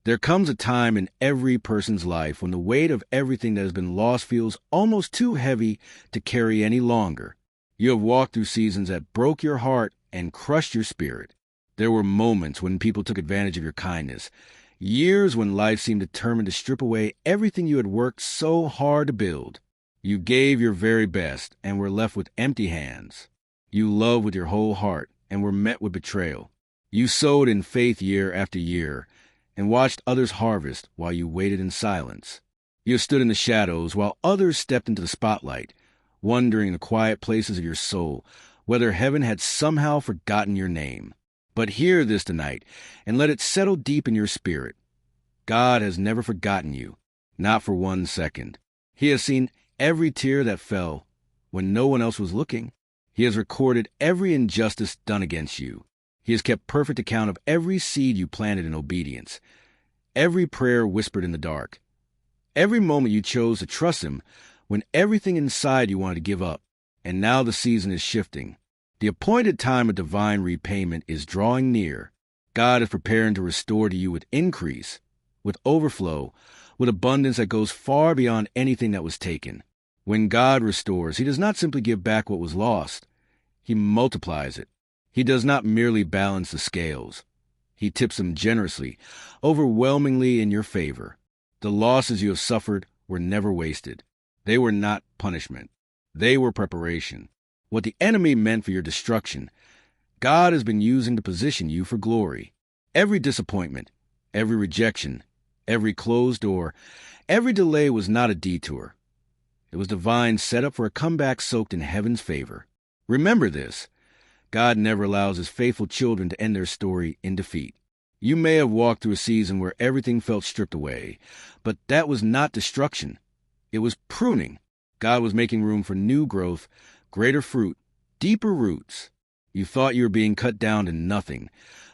There comes a time in every person's life when the weight of everything that has been lost feels almost too heavy to carry any longer. You have walked through seasons that broke your heart and crushed your spirit. There were moments when people took advantage of your kindness, years when life seemed determined to strip away everything you had worked so hard to build. You gave your very best and were left with empty hands. You loved with your whole heart and were met with betrayal. You sowed in faith year after year and watched others harvest while you waited in silence. You stood in the shadows while others stepped into the spotlight, wondering in the quiet places of your soul whether heaven had somehow forgotten your name. But hear this tonight and let it settle deep in your spirit. God has never forgotten you, not for 1 second. He has seen every tear that fell when no one else was looking. He has recorded every injustice done against you. He has kept perfect account of every seed you planted in obedience, every prayer whispered in the dark, every moment you chose to trust Him when everything inside you wanted to give up. And now the season is shifting. The appointed time of divine repayment is drawing near. God is preparing to restore to you with increase, with overflow, with abundance that goes far beyond anything that was taken. When God restores, He does not simply give back what was lost. He multiplies it. He does not merely balance the scales. He tips them generously, overwhelmingly in your favor. The losses you have suffered were never wasted. They were not punishment. They were preparation. What the enemy meant for your destruction, God has been using to position you for glory. Every disappointment, every rejection, every closed door, every delay was not a detour. It was divine setup for a comeback soaked in heaven's favor. Remember this. God never allows His faithful children to end their story in defeat. You may have walked through a season where everything felt stripped away, but that was not destruction. It was pruning. God was making room for new growth, greater fruit, deeper roots. You thought you were being cut down to nothing,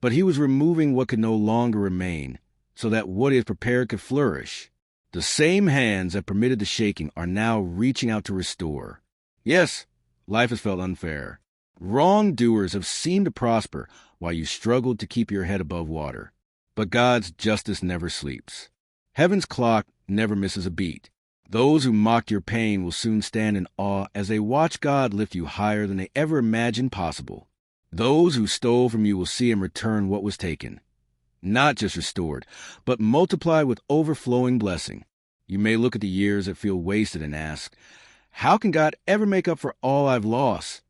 but He was removing what could no longer remain, so that what He had prepared could flourish. The same hands that permitted the shaking are now reaching out to restore. Yes, life has felt unfair. Wrongdoers have seemed to prosper while you struggled to keep your head above water. But God's justice never sleeps. Heaven's clock never misses a beat. Those who mocked your pain will soon stand in awe as they watch God lift you higher than they ever imagined possible. Those who stole from you will see Him return what was taken. Not just restored, but multiplied with overflowing blessing. You may look at the years that feel wasted and ask, how can God ever make up for all I've lost?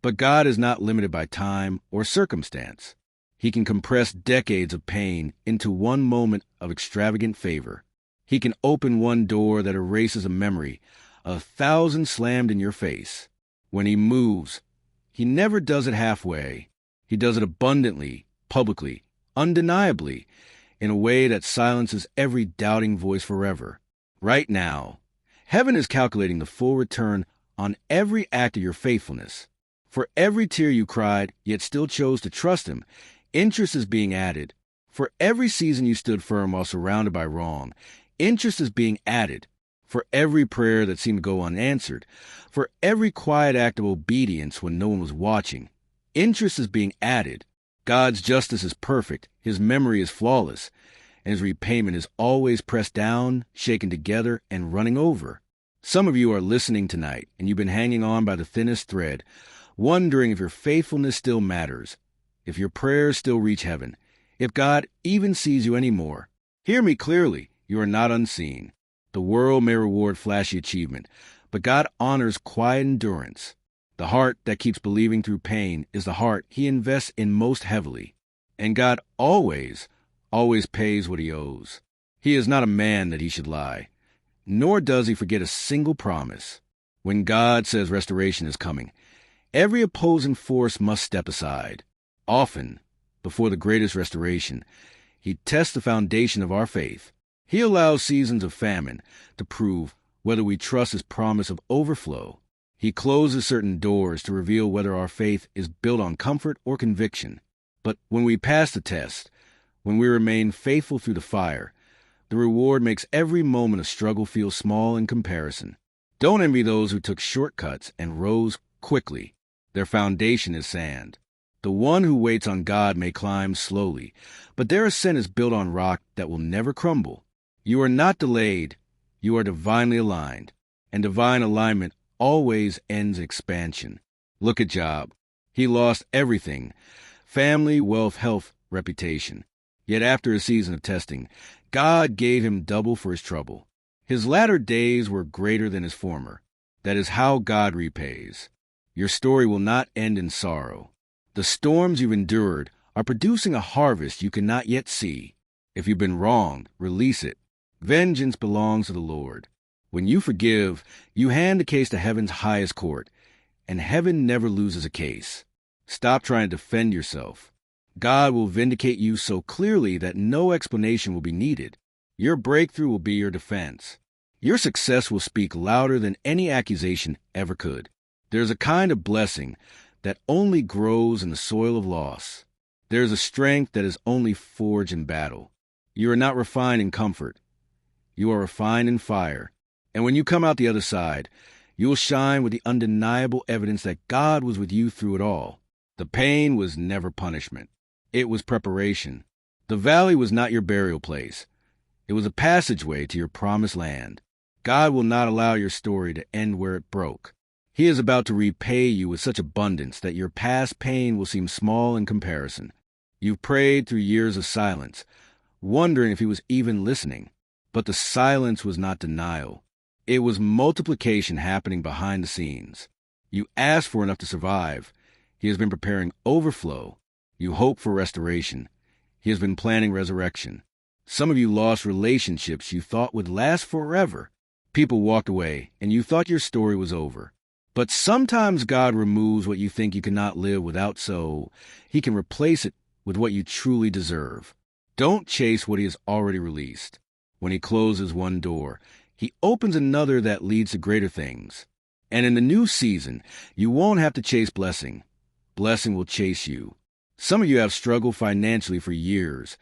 But God is not limited by time or circumstance. He can compress decades of pain into one moment of extravagant favor. He can open one door that erases a memory, 1,000 slammed in your face. When He moves, He never does it halfway. He does it abundantly, publicly, undeniably, in a way that silences every doubting voice forever. Right now, heaven is calculating the full return on every act of your faithfulness. For every tear you cried, yet still chose to trust Him, interest is being added. For every season you stood firm while surrounded by wrong, interest is being added. For every prayer that seemed to go unanswered, for every quiet act of obedience when no one was watching, interest is being added. God's justice is perfect, His memory is flawless, and His repayment is always pressed down, shaken together, and running over. Some of you are listening tonight, and you've been hanging on by the thinnest thread, wondering if your faithfulness still matters, if your prayers still reach heaven, if God even sees you anymore. Hear me clearly, you are not unseen. The world may reward flashy achievement, but God honors quiet endurance. The heart that keeps believing through pain is the heart He invests in most heavily. And God always pays what He owes. He is not a man that He should lie, nor does He forget a single promise. When God says restoration is coming, every opposing force must step aside. Often, before the greatest restoration, He tests the foundation of our faith. He allows seasons of famine to prove whether we trust His promise of overflow. He closes certain doors to reveal whether our faith is built on comfort or conviction. But when we pass the test, when we remain faithful through the fire, the reward makes every moment of struggle feel small in comparison. Don't envy those who took shortcuts and rose quickly. Their foundation is sand. The one who waits on God may climb slowly, but their ascent is built on rock that will never crumble. You are not delayed, you are divinely aligned, and divine alignment always ends expansion. Look at Job. He lost everything: family, wealth, health, reputation. Yet after a season of testing, God gave him double for his trouble. His latter days were greater than his former. That is how God repays. Your story will not end in sorrow. The storms you've endured are producing a harvest you cannot yet see. If you've been wronged, release it. Vengeance belongs to the Lord. When you forgive, you hand the case to heaven's highest court, and heaven never loses a case. Stop trying to defend yourself. God will vindicate you so clearly that no explanation will be needed. Your breakthrough will be your defense. Your success will speak louder than any accusation ever could. There's a kind of blessing that only grows in the soil of loss. There's a strength that is only forged in battle. You are not refined in comfort. You are refined in fire. And when you come out the other side, you will shine with the undeniable evidence that God was with you through it all. The pain was never punishment. It was preparation. The valley was not your burial place. It was a passageway to your promised land. God will not allow your story to end where it broke. He is about to repay you with such abundance that your past pain will seem small in comparison. You've prayed through years of silence, wondering if he was even listening. But the silence was not denial. It was multiplication happening behind the scenes. You asked for enough to survive. He has been preparing overflow. You hope for restoration. He has been planning resurrection. Some of you lost relationships you thought would last forever. People walked away, and you thought your story was over. But sometimes God removes what you think you cannot live without, so he can replace it with what you truly deserve. Don't chase what he has already released. When he closes one door, he opens another that leads to greater things. And in the new season, you won't have to chase blessing. Blessing will chase you. Some of you have struggled financially for years,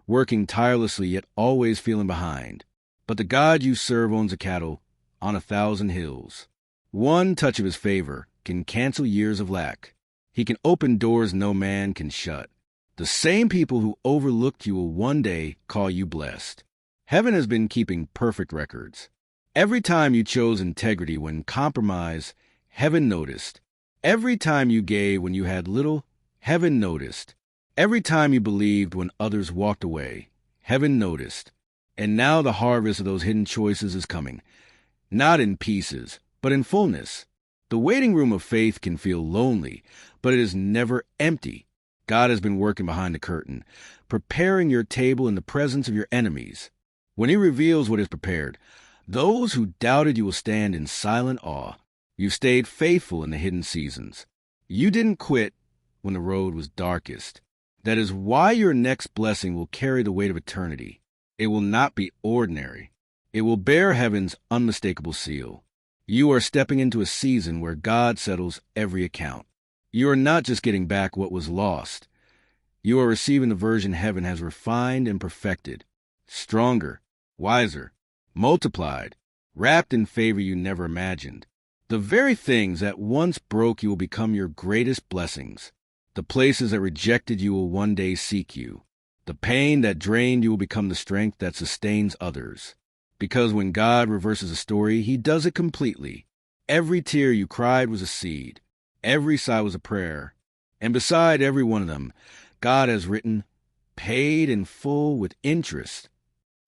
working tirelessly yet always feeling behind. But the God you serve owns a cattle on 1,000 hills. One touch of his favor can cancel years of lack. He can open doors no man can shut. The same people who overlooked you will one day call you blessed. Heaven has been keeping perfect records. Every time you chose integrity when compromised, heaven noticed. Every time you gave when you had little, heaven noticed. Every time you believed when others walked away, heaven noticed. And now the harvest of those hidden choices is coming, not in pieces, but in fullness. The waiting room of faith can feel lonely, but it is never empty. God has been working behind the curtain, preparing your table in the presence of your enemies. When he reveals what is prepared, those who doubted you will stand in silent awe. You stayed faithful in the hidden seasons. You didn't quit when the road was darkest. That is why your next blessing will carry the weight of eternity. It will not be ordinary. It will bear heaven's unmistakable seal. You are stepping into a season where God settles every account. You are not just getting back what was lost. You are receiving the version heaven has refined and perfected, stronger, wiser, multiplied, wrapped in favor you never imagined. The very things that once broke you will become your greatest blessings. The places that rejected you will one day seek you. The pain that drained you will become the strength that sustains others. Because when God reverses a story, he does it completely. Every tear you cried was a seed. Every sigh was a prayer. And beside every one of them, God has written, paid in full with interest.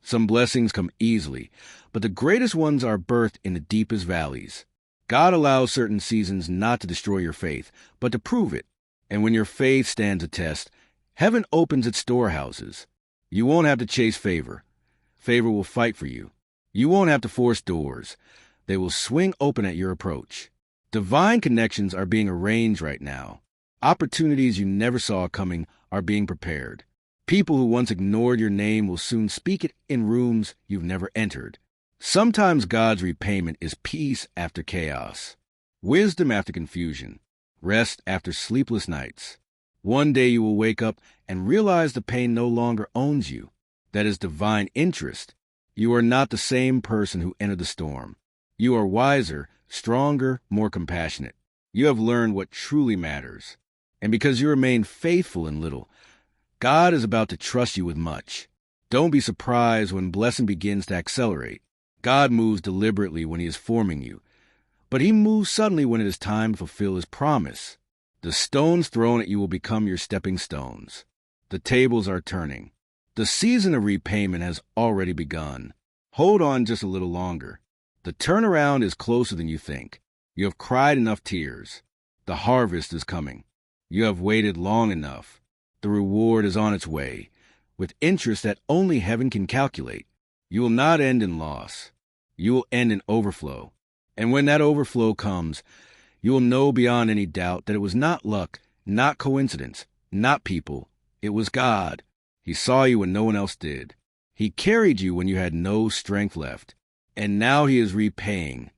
Some blessings come easily, but the greatest ones are birthed in the deepest valleys. God allows certain seasons not to destroy your faith, but to prove it. And when your faith stands a test, heaven opens its storehouses. You won't have to chase favor. Favor will fight for you. You won't have to force doors. They will swing open at your approach. Divine connections are being arranged right now. Opportunities you never saw coming are being prepared. People who once ignored your name will soon speak it in rooms you've never entered. Sometimes God's repayment is peace after chaos, wisdom after confusion, rest after sleepless nights. One day you will wake up and realize the pain no longer owns you. That is divine interest. You are not the same person who entered the storm. You are wiser, stronger, more compassionate. You have learned what truly matters. And because you remain faithful in little, God is about to trust you with much. Don't be surprised when blessing begins to accelerate. God moves deliberately when he is forming you, but he moves suddenly when it is time to fulfill his promise. The stones thrown at you will become your stepping stones. The tables are turning. The season of repayment has already begun. Hold on just a little longer. The turnaround is closer than you think. You have cried enough tears. The harvest is coming. You have waited long enough. The reward is on its way, with interest that only heaven can calculate. You will not end in loss. You will end in overflow. And when that overflow comes, you will know beyond any doubt that it was not luck, not coincidence, not people. It was God. He saw you when no one else did. He carried you when you had no strength left. And now he is repaying,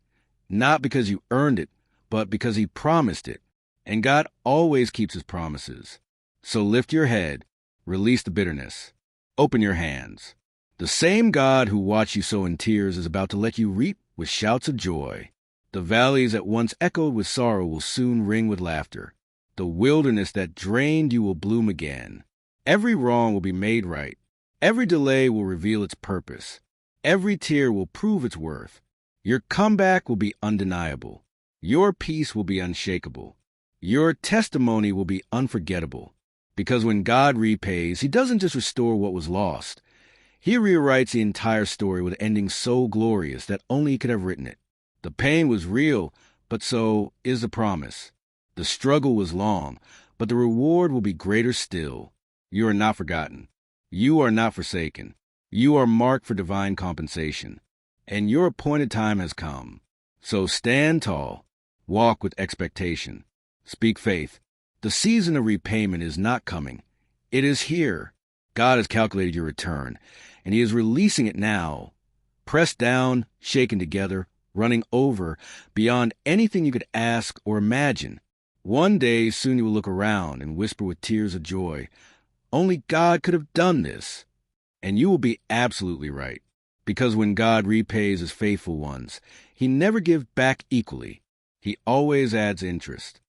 not because you earned it, but because he promised it. And God always keeps his promises. So lift your head, release the bitterness, open your hands. The same God who watched you sow in tears is about to let you reap with shouts of joy. The valleys that once echoed with sorrow will soon ring with laughter. The wilderness that drained you will bloom again. Every wrong will be made right. Every delay will reveal its purpose. Every tear will prove its worth. Your comeback will be undeniable. Your peace will be unshakable. Your testimony will be unforgettable. Because when God repays, he doesn't just restore what was lost. He rewrites the entire story with an ending so glorious that only he could have written it. The pain was real, but so is the promise. The struggle was long, but the reward will be greater still. You are not forgotten. You are not forsaken. You are marked for divine compensation. And your appointed time has come. So stand tall. Walk with expectation. Speak faith. The season of repayment is not coming. It is here. God has calculated your return, and he is releasing it now. Pressed down, shaken together, running over, beyond anything you could ask or imagine. One day, soon you will look around and whisper with tears of joy, "Only God could have done this." And you will be absolutely right. Because when God repays his faithful ones, he never gives back equally. He always adds interest.